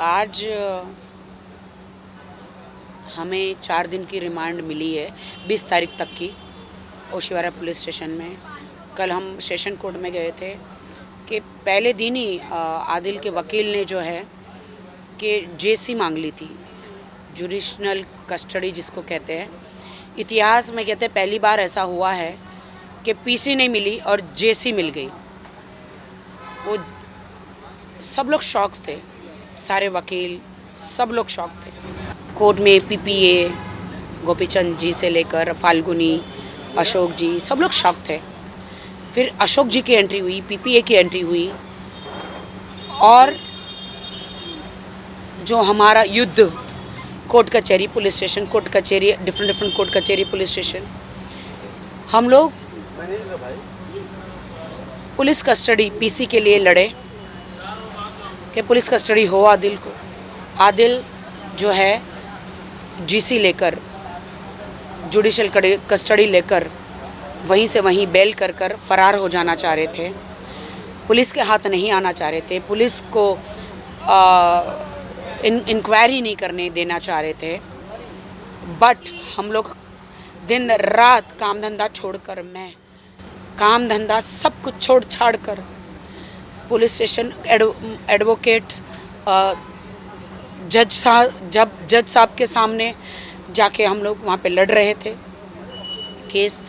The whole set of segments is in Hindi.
आज हमें 4 दिन की रिमांड मिली है 20 तारीख तक की ओशिवारा पुलिस स्टेशन में। कल हम सेशन कोर्ट में गए थे कि पहले दिन ही आदिल के वकील ने जो है कि जेसी मांग ली थी, जुडिशनल कस्टडी जिसको कहते हैं। इतिहास में कहते हैं पहली बार ऐसा हुआ है कि पीसी नहीं मिली और जेसी मिल गई। वो सब लोग शॉक थे, सारे वकील सब लोग शॉक थे। कोर्ट में पीपीए गोपीचंद जी से लेकर फाल्गुनी, अशोक जी, सब लोग शॉक थे। फिर अशोक जी की एंट्री हुई, पीपीए की एंट्री हुई और जो हमारा युद्ध कोर्ट कचहरी पुलिस स्टेशन, कोर्ट कचहरी, डिफरेंट कोर्ट कचहरी पुलिस स्टेशन, हम लोग पुलिस कस्टडी पीसी के लिए लड़े कि पुलिस कस्टडी हो आदिल को। आदिल जो है जीसी लेकर, जुडिशल कस्टडी लेकर वहीं से वहीं बेल कर फरार हो जाना चाह रहे थे। पुलिस के हाथ नहीं आना चाह रहे थे, पुलिस को इंक्वायरी नहीं करने देना चाह रहे थे। बट हम लोग दिन रात काम धंधा छोड़कर, मैं काम धंधा सब कुछ छोड़ छाड़ कर पुलिस स्टेशन, एडवोकेट, जज साहब के सामने जाके हम लोग वहाँ पे लड़ रहे थे केस।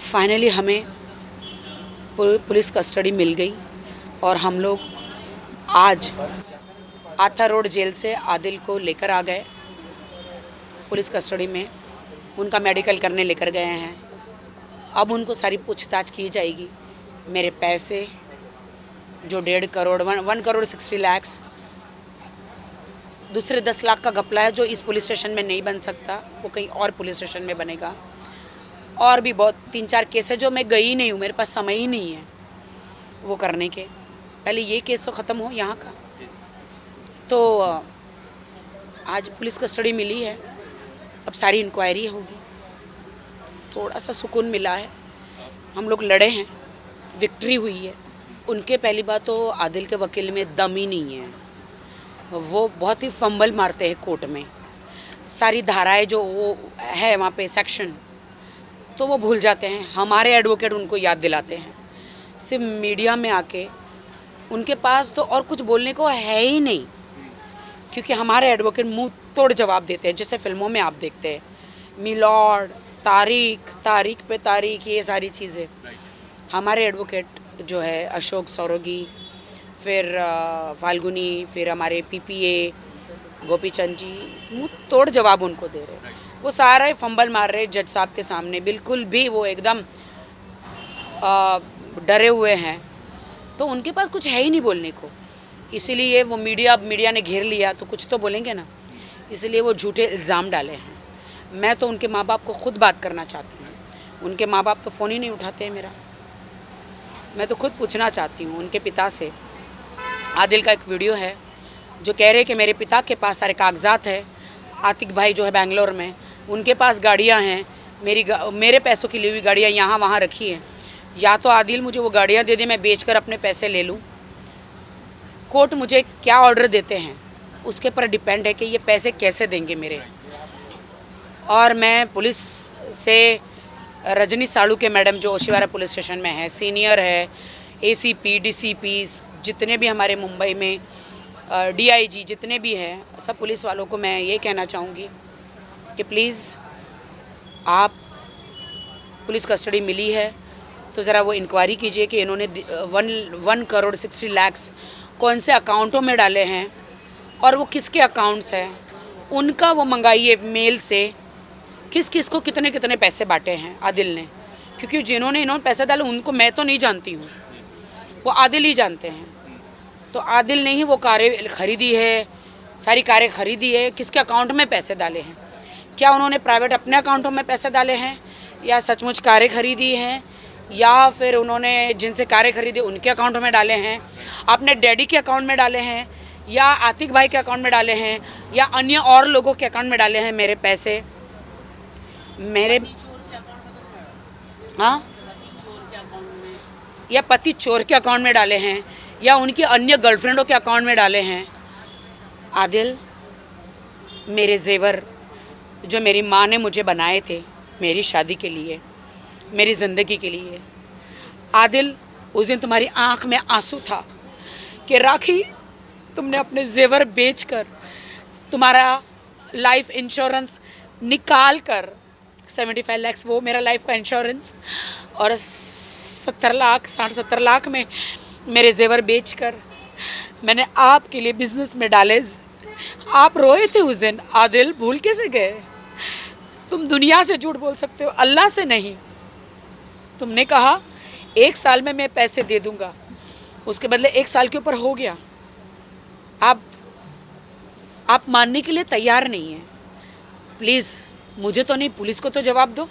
फाइनली हमें पुलिस कस्टडी मिल गई और हम लोग आज आथा रोड जेल से आदिल को लेकर आ गए पुलिस कस्टडी में। उनका मेडिकल करने लेकर गए हैं। अब उनको सारी पूछताछ की जाएगी। मेरे पैसे जो 1.5 करोड़ 1 करोड़ 60 लाख, दूसरे 10 लाख का घपला है जो इस पुलिस स्टेशन में नहीं बन सकता, वो कहीं और पुलिस स्टेशन में बनेगा। और भी बहुत 3-4 केस है जो मैं गई नहीं हूँ, मेरे पास समय ही नहीं है वो करने के। पहले ये केस तो ख़त्म हो यहाँ का। तो आज पुलिस कस्टडी मिली है, अब सारी इंक्वायरी होगी। थोड़ा सा सुकून मिला है। हम लोग लड़े हैं, विक्ट्री हुई है। उनके पहली बात तो आदिल के वकील में दम ही नहीं है। वो बहुत ही फंबल मारते हैं कोर्ट में। सारी धाराएं जो वो है वहाँ पे सेक्शन, तो वो भूल जाते हैं। हमारे एडवोकेट उनको याद दिलाते हैं। सिर्फ मीडिया में आके उनके पास तो और कुछ बोलने को है ही नहीं, क्योंकि हमारे एडवोकेट मुंह तोड़ जवाब देते हैं, जैसे फिल्मों में आप देखते हैं, मिलॉर्ड, तारीख पे तारीख, ये सारी चीज़ें। हमारे एडवोकेट जो है अशोक सौरगी, फिर फाल्गुनी, फिर हमारे पीपीए गोपीचंद जी, मुंह तोड़ जवाब उनको दे रहे हैं। वो सारा ही फंबल मार रहे जज साहब के सामने, बिल्कुल भी वो एकदम डरे हुए हैं। तो उनके पास कुछ है ही नहीं बोलने को। इसीलिए वो मीडिया ने घेर लिया तो कुछ तो बोलेंगे ना, इसलिए वो झूठे इल्ज़ाम डाले हैं। मैं तो उनके माँ बाप को खुद बात करना चाहती हूँ। उनके माँ बाप तो फ़ोन ही नहीं उठाते हैं मेरा। मैं तो खुद पूछना चाहती हूँ उनके पिता से। आदिल का एक वीडियो है जो कह रहे कि मेरे पिता के पास सारे कागजात है। आतिक भाई जो है बेंगलोर में, उनके पास गाड़ियाँ हैं, मेरे पैसों की ली हुई गाड़ियाँ यहाँ वहाँ रखी हैं। या तो आदिल मुझे वो गाड़ियाँ दे दे, मैं बेचकर अपने पैसे ले लूँ। कोर्ट मुझे क्या ऑर्डर देते हैं उसके पर डिपेंड है कि ये पैसे कैसे देंगे मेरे। और मैं पुलिस से रजनी साड़ू के मैडम जो ओशिवारा पुलिस स्टेशन में है, सीनियर है, एसीपी, डीसीपी, जितने भी हमारे मुंबई में डीआईजी जितने भी हैं, सब पुलिस वालों को मैं ये कहना चाहूँगी कि प्लीज़ आप पुलिस कस्टडी मिली है तो ज़रा वो इंक्वायरी कीजिए कि इन्होंने 1 करोड़ 60 लाख कौन से अकाउंटों में डाले हैं और वो किसके अकाउंट्स हैं, उनका वो मंगाइए मेल से, किस किस को कितने कितने पैसे बांटे हैं आदिल ने। क्योंकि इन्होंने पैसे डाले उनको मैं तो नहीं जानती हूँ, वो आदिल ही जानते हैं। तो आदिल ने ही वो कारें खरीदी है, सारी कारें खरीदी है, किसके अकाउंट में पैसे डाले हैं, क्या उन्होंने प्राइवेट अपने अकाउंटों में पैसे डाले हैं या सचमुच कारें खरीदी हैं, या फिर उन्होंने जिनसे कारें खरीदी उनके अकाउंट में डाले हैं, अपने डैडी के अकाउंट में डाले हैं, या आतिक भाई के अकाउंट में डाले हैं, या अन्य और लोगों के अकाउंट में डाले हैं मेरे पैसे। मेरे हाँ, या पति चोर के अकाउंट में डाले हैं, या उनकी अन्य गर्लफ्रेंडों के अकाउंट में डाले हैं। आदिल, मेरे जेवर जो मेरी माँ ने मुझे बनाए थे मेरी शादी के लिए, मेरी ज़िंदगी के लिए, आदिल उस दिन तुम्हारी आँख में आंसू था कि राखी तुमने अपने जेवर बेचकर, तुम्हारा लाइफ इंश्योरेंस निकाल कर 75 लाख वो मेरा लाइफ का इंश्योरेंस और 70 लाख 60-70 लाख में मेरे जेवर बेचकर मैंने आपके लिए बिजनेस में डाले। आप रोए थे उस दिन। आदिल, भूल कैसे गए? तुम दुनिया से झूठ बोल सकते हो, अल्लाह से नहीं। तुमने कहा 1 साल में मैं पैसे दे दूंगा, उसके बदले 1 साल के ऊपर हो गया। आप मानने के लिए तैयार नहीं हैं। प्लीज़ मुझे तो नहीं, पुलिस को तो जवाब दो।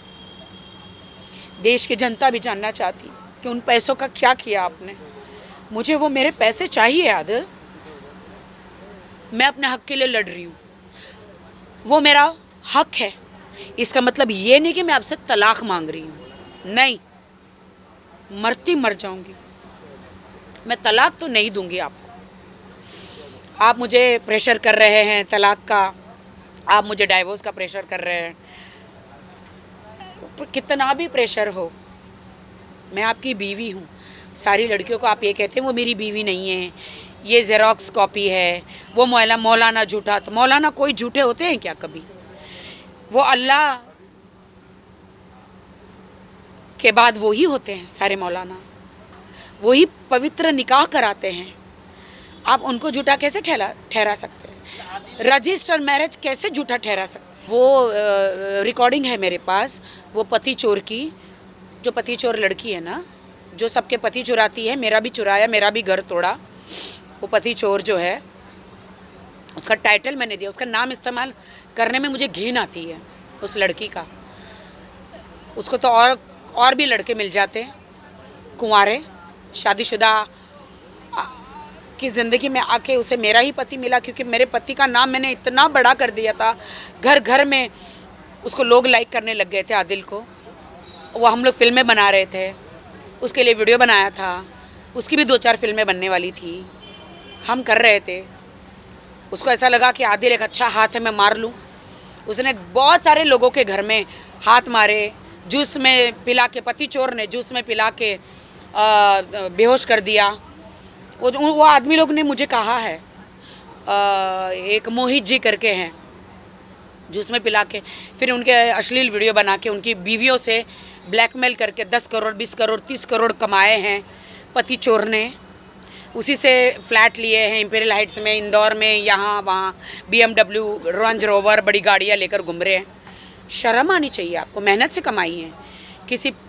देश की जनता भी जानना चाहती कि उन पैसों का क्या किया आपने। मुझे वो मेरे पैसे चाहिए आदिल। मैं अपने हक के लिए लड़ रही हूँ, वो मेरा हक है। इसका मतलब ये नहीं कि मैं आपसे तलाक मांग रही हूँ, नहीं, मरती मर जाऊंगी, मैं तलाक तो नहीं दूंगी आपको। आप मुझे प्रेशर कर रहे हैं तलाक का, आप मुझे डाइवोर्स का प्रेशर कर रहे हैं। कितना भी प्रेशर हो, मैं आपकी बीवी हूँ। सारी लड़कियों को आप ये कहते हैं वो मेरी बीवी नहीं है, ये जेरोक्स कॉपी है, वो मौलाना झूठा। तो मौलाना कोई झूठे होते हैं क्या कभी? वो अल्लाह के बाद वो ही होते हैं सारे मौलाना, वही पवित्र निकाह कराते हैं। आप उनको झूठा कैसे ठहरा सकते हैं? रजिस्टर मैरिज कैसे झूठा ठहरा सकते हैं? वो रिकॉर्डिंग है मेरे पास, वो पति चोर की, जो पति चोर लड़की है ना, जो सबके पति चुराती है, मेरा भी चुराया, मेरा भी घर तोड़ा। वो पति चोर जो है, उसका टाइटल मैंने दिया, उसका नाम इस्तेमाल करने में मुझे घिन आती है उस लड़की का। उसको तो और भी लड़के मिल जाते, कुंवारे शादीशुदा की ज़िंदगी में आके उसे मेरा ही पति मिला, क्योंकि मेरे पति का नाम मैंने इतना बड़ा कर दिया था। घर घर में उसको लोग लाइक करने लग गए थे, आदिल को। वो हम लोग फिल्में बना रहे थे, उसके लिए वीडियो बनाया था, उसकी भी 2-4 फिल्में बनने वाली थी, हम कर रहे थे। उसको ऐसा लगा कि आदिल एक अच्छा हाथ है, मैं मार लूँ। उसने बहुत सारे लोगों के घर में हाथ मारे, जूस में पिला के, पति चोर ने जूस में पिला के बेहोश कर दिया। वो आदमी लोग ने मुझे कहा है, एक मोहित जी करके हैं, जूस में पिला के फिर उनके अश्लील वीडियो बना के उनकी बीवियों से ब्लैकमेल करके 10 करोड़ 20 करोड़ 30 करोड़ कमाए हैं पति चोर ने। उसी से फ्लैट लिए हैं इंपीरियल हाइट्स में, इंदौर में, यहाँ वहाँ, BMW, रेंज रोवर, बड़ी गाड़ियाँ लेकर घूम रहे हैं। शर्म आनी चाहिए आपको, मेहनत से कमाई है।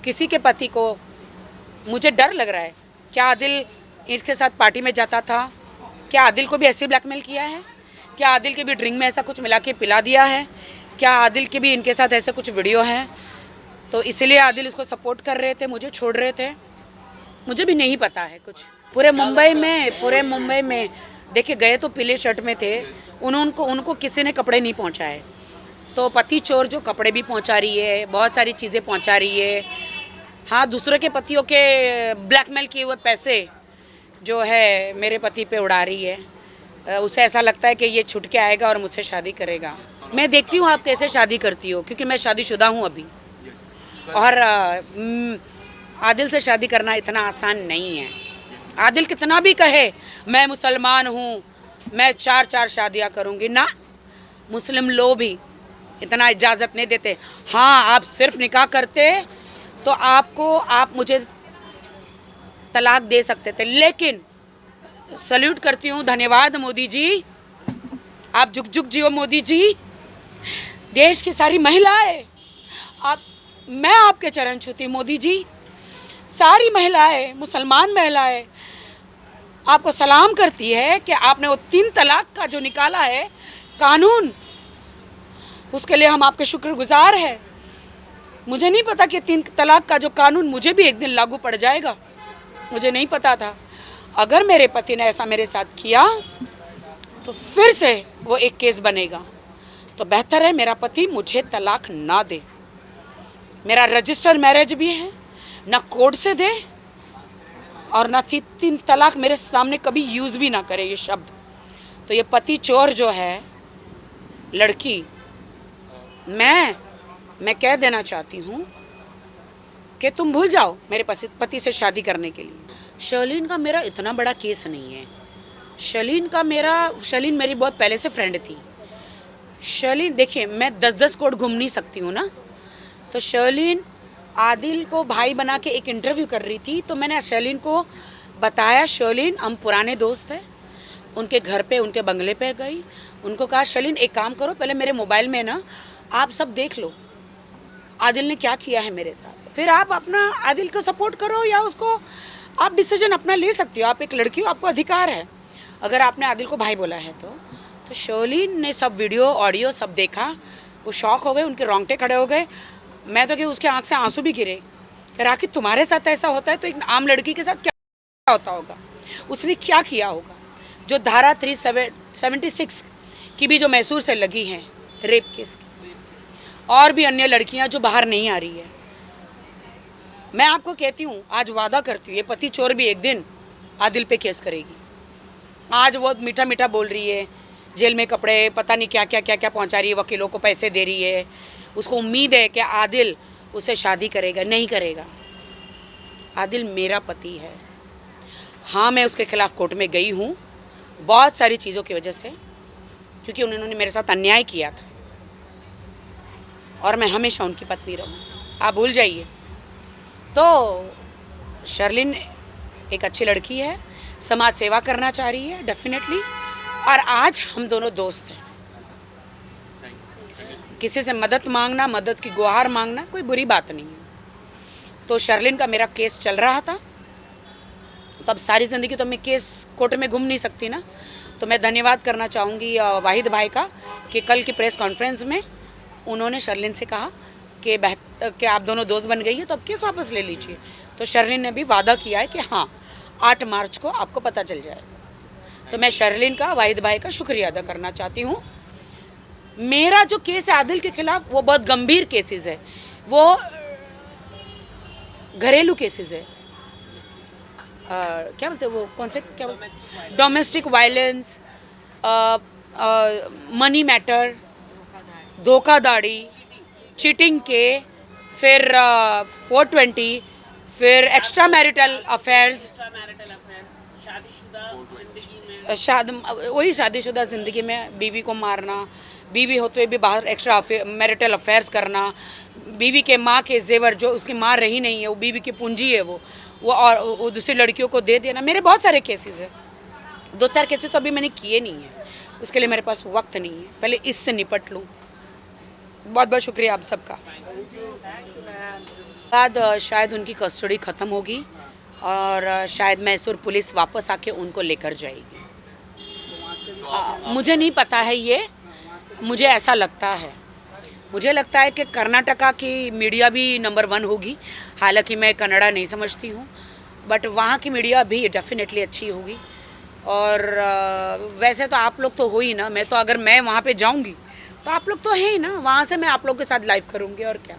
किसी के पति को, मुझे डर लग रहा है, क्या आदिल इसके साथ पार्टी में जाता था? क्या आदिल को भी ऐसे ब्लैकमेल किया है? क्या आदिल के भी ड्रिंक में ऐसा कुछ मिला के पिला दिया है? क्या आदिल के भी इनके साथ ऐसे कुछ वीडियो हैं? तो इसलिए आदिल इसको सपोर्ट कर रहे थे, मुझे छोड़ रहे थे। मुझे भी नहीं पता है कुछ। पूरे मुंबई में देखिए, गए तो पीले शर्ट में थे, उनको किसी ने कपड़े नहीं पहुंचाए। तो पति चोर जो कपड़े भी पहुंचा रही है, बहुत सारी चीज़ें पहुंचा रही है। हाँ, दूसरे के पतियों के ब्लैकमेल किए हुए पैसे जो है मेरे पति पे उड़ा रही है। उसे ऐसा लगता है कि ये छुट के आएगा और मुझसे शादी करेगा। मैं देखती हूँ आप कैसे शादी करती हो, क्योंकि मैं शादीशुदा हूँ अभी। और आदिल से शादी करना इतना आसान नहीं है। आदिल कितना भी कहे मैं मुसलमान हूँ, मैं 4 शादियाँ करूँगी, ना, मुस्लिम लोग भी इतना इजाज़त नहीं देते। हाँ, आप सिर्फ निकाह करते तो आप मुझे तलाक दे सकते थे। लेकिन सल्यूट करती हूँ, धन्यवाद मोदी जी, आप जुग जुग जियो मोदी जी। देश की सारी महिलाएं, मैं आपके चरण छूती मोदी जी। सारी महिलाएं, मुसलमान महिलाएं आपको सलाम करती है कि आपने वो 3 तलाक का जो निकाला है कानून, उसके लिए हम आपके शुक्रगुजार हैं। मुझे नहीं पता कि 3 तलाक का जो कानून मुझे भी एक दिन लागू पड़ जाएगा, मुझे नहीं पता था। अगर मेरे पति ने ऐसा मेरे साथ किया तो फिर से वो एक केस बनेगा। तो बेहतर है मेरा पति मुझे तलाक ना दे। मेरा रजिस्टर मैरिज भी है, ना कोर्ट से दे और ना 3 तलाक मेरे सामने कभी यूज़ भी ना करे ये शब्द। तो ये पति चोर जो है लड़की, मैं कह देना चाहती हूँ कि तुम भूल जाओ मेरे पति से शादी करने के लिए। शर्लिन का मेरा इतना बड़ा केस नहीं है। शर्लिन मेरी बहुत पहले से फ्रेंड थी। शर्लिन देखिए, मैं 10-10 कोर्ट घूम नहीं सकती हूँ ना। तो शर्लिन आदिल को भाई बना के एक इंटरव्यू कर रही थी, तो मैंने शर्लिन को बताया, शर्लिन हम पुराने दोस्त हैं। उनके घर पे, उनके बंगले पे गई, उनको कहा शर्लिन एक काम करो, पहले मेरे मोबाइल में ना आप सब देख लो आदिल ने क्या किया है मेरे साथ, फिर आप अपना आदिल को सपोर्ट करो या उसको आप डिसीजन अपना ले सकती हो। आप एक लड़की हो, आपको अधिकार है अगर आपने आदिल को भाई बोला है तो शर्लिन ने सब वीडियो ऑडियो सब देखा, वो शॉक हो गए, उनके रोंगटे खड़े हो गए। मैं तो कि उसके आँख से आंसू भी गिरे कि राखी तुम्हारे साथ ऐसा होता है तो एक आम लड़की के साथ क्या होता होगा, उसने क्या किया होगा। जो धारा 376 की भी जो मैसूर से लगी हैं रेप केस की, और भी अन्य लड़कियां जो बाहर नहीं आ रही है, मैं आपको कहती हूँ, आज वादा करती हूँ, ये पति चोर भी एक दिन आदिल पे केस करेगी। आज वो मीठा मीठा बोल रही है, जेल में कपड़े पता नहीं क्या क्या क्या क्या पहुँचा रही है, वकीलों को पैसे दे रही है, उसको उम्मीद है कि आदिल उससे शादी करेगा। नहीं करेगा। आदिल मेरा पति है। हाँ, मैं उसके खिलाफ़ कोर्ट में गई हूँ बहुत सारी चीज़ों की वजह से, क्योंकि उन्होंने मेरे साथ अन्याय किया था, और मैं हमेशा उनकी पत्नी रहूँ। आप भूल जाइए। तो शर्लिन एक अच्छी लड़की है, समाज सेवा करना चाह रही है डेफिनेटली, और आज हम दोनों दोस्त हैं। किसी से मदद मांगना, मदद की गुहार मांगना कोई बुरी बात नहीं है। तो शर्लिन का मेरा केस चल रहा था, तो अब सारी ज़िंदगी तो मैं केस कोर्ट में घूम नहीं सकती ना। तो मैं धन्यवाद करना चाहूँगी वाहिद भाई का कि कल की प्रेस कॉन्फ्रेंस में उन्होंने शर्लिन से कहा कि आप दोनों दोस्त बन गई है तो अब केस वापस ले लीजिए। तो शर्लिन ने भी वादा किया है कि हाँ 8 मार्च को आपको पता चल जाएगा। तो मैं शर्लिन का, वाहिद भाई का शुक्रिया अदा करना चाहती हूँ। मेरा जो केस है आदिल के खिलाफ वो बहुत गंभीर केसेस है, वो घरेलू केसेस है। क्या बोलते हैं वो, कौन से, क्या बोलते हैं, डोमेस्टिक वायलेंस, मनी मैटर, धोखाधड़ी, चीटिंग के, फिर 420, फिर एक्स्ट्रा मैरिटल अफेयर्स, वही शादीशुदा ज़िंदगी में बीवी को मारना, बीवी होते हुए भी बाहर एक्स्ट्रा मैरिटल अफेयर्स करना, बीवी के माँ के जेवर जो उसकी माँ रही नहीं है, वो बीवी की पूंजी है, वो और वो दूसरी लड़कियों को दे देना। मेरे बहुत सारे केसेस हैं, 2-4 केसेस तो अभी मैंने किए नहीं हैं, उसके लिए मेरे पास वक्त नहीं है, पहले इससे निपट लूँ। बहुत बहुत शुक्रिया आप सबका। बाद शायद उनकी कस्टडी ख़त्म होगी और शायद मैसूर पुलिस वापस आके उनको लेकर जाएगी। मुझे नहीं पता है ये, मुझे ऐसा लगता है। मुझे लगता है कि कर्नाटका की मीडिया भी नंबर 1 होगी, हालांकि मैं कन्नड़ा नहीं समझती हूँ, बट वहाँ की मीडिया भी डेफिनेटली अच्छी होगी। और वैसे तो आप लोग तो हो ही ना, मैं तो अगर मैं वहाँ पे जाऊँगी तो आप लोग तो हैं ही ना, वहाँ से मैं आप लोग के साथ लाइव करूँगी और क्या।